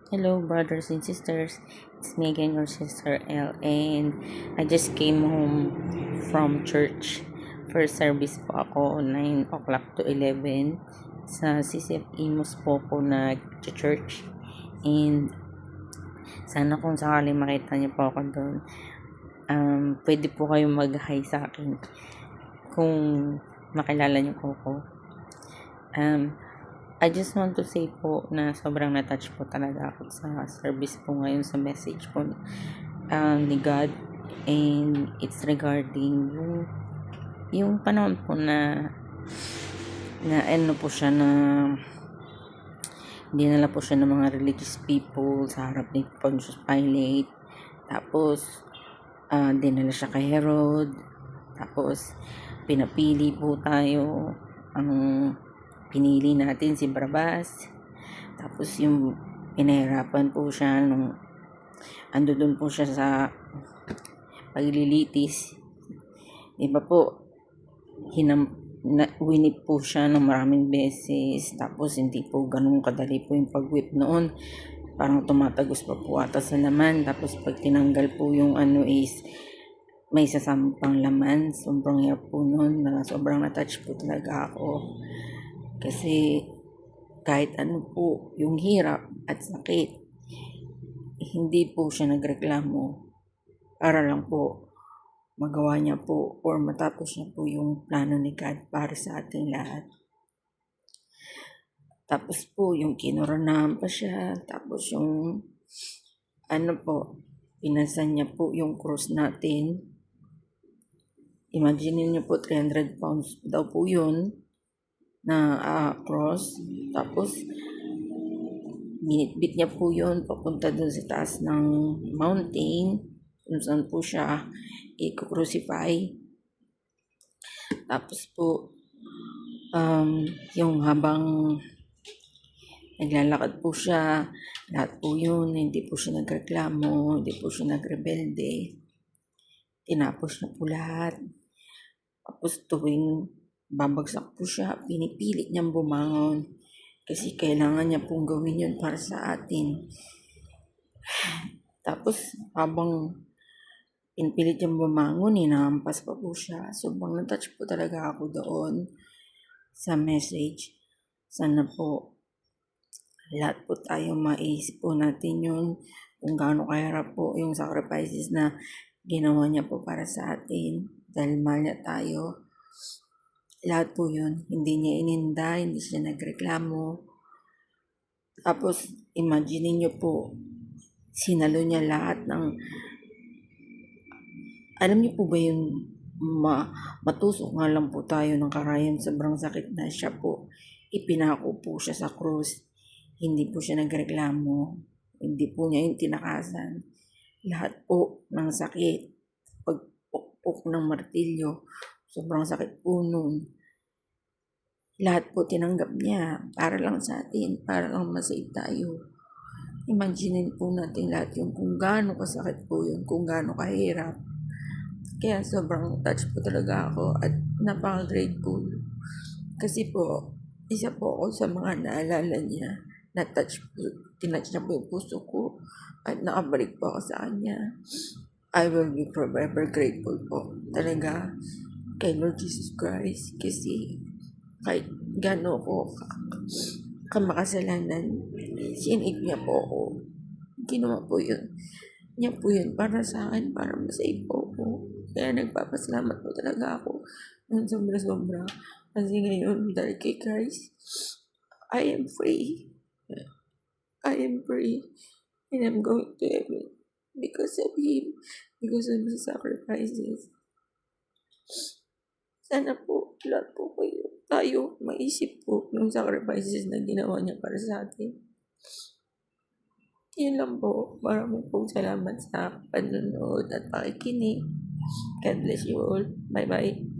Hello, brothers and sisters. It's me again, your sister L. And I just came home from church. First service po ako, 9 o'clock to 11. Sa CCF Imus po ako nag-church. And sana kung sakali makita niyo po ako doon, pwede po kayong mag-hi sa akin kung makilala niyo po ako. I just want to say po na sobrang na-touch po talaga ako sa service po ngayon, sa message po ni God, and it's regarding yung panahon po na ano po siya, na dinala po siya ng mga religious people sa harap ni Pontius Pilate. Tapos dinala siya kay Herod. Tapos pinapili po tayo. Ang pinili natin si Barrabas. Tapos yung pinahirapan po siya nung andun po siya sa paglilitis. Iba po, winip po siya ng maraming beses. Tapos hindi po ganun kadali po yung pag-whip noon. Parang tumatagos pa po ata sa laman. Tapos pag tinanggal po yung is may sasampang laman. Sobrang hirap po noon. Sobrang na-touch po talaga ako. Kasi kahit ano po yung hirap at sakit, hindi po siya nagreklamo para lang po magawa niya po or matapos niya po yung plano ni God para sa ating lahat. Tapos po yung kinoronahan pa siya, tapos yung pinasan niya po yung cross natin. Imagine niyo po, 300 pounds daw po yun na cross. Tapos binitbit niya po yun papunta dun sa taas ng mountain kung saan po siya i-crucify. Tapos po yung habang naglalakad po siya, lahat po yun, hindi po siya nagreklamo, hindi po siya nagrebelde. Tinapos na po lahat. Tapos tuwing babagsak po siya, pinipilit niyang bumangon kasi kailangan niya pong gawin yun para sa atin. Tapos habang pinipilit niyang bumangon, hinahampas pa po siya. Sobrang na-touch po talaga ako doon sa message. Sana po lahat po tayo maisip po natin yun, kung gaano kahirap po yung sacrifices na ginawa niya po para sa atin dahil mahal niya tayo. Lahat po yun, hindi niya ininda, hindi siya nagreklamo. Tapos imagine niyo po, sinalo niya lahat ng, alam niyo po ba yung matusok nga lang po tayo ng karayan, sobrang sakit na siya po, ipinako po siya sa krus. Hindi po siya nagreklamo, hindi po niya yung tinakasan. Lahat po ng sakit, pagpukpok ng martilyo, sobrang sakit po nun. Lahat po tinanggap niya para lang sa atin, para lang masave tayo. Imagine po natin lahat yung kung gaano kasakit po yun, kung gaano kahirap. Kaya sobrang touch po talaga ako at napaka-grateful. Kasi po, isa po ako sa mga naalala niya. Na-touch po, tinouch niya po yung puso ko at nakabalik po ako sa kanya. I will be forever grateful po talaga kay Lord Jesus Christ kasi kahit gano'n ko kamakasalanan, sinave niya po ako. Ginawa po yun. Niya po yun para sa akin, para masave po ako. Kaya nagpapasalamat po talaga ako ng sobra-sobra. Kasi ngayon, dahil kay Christ, I am free. I am free. And I'm going to heaven because of Him. Because of His sacrifices. Sana po, lahat po tayo maisip po yung sacrifices na ginawa niya para sa atin. Yun lang po. Maraming po salamat sa panonood at pakikinig. God bless you all. Bye-bye.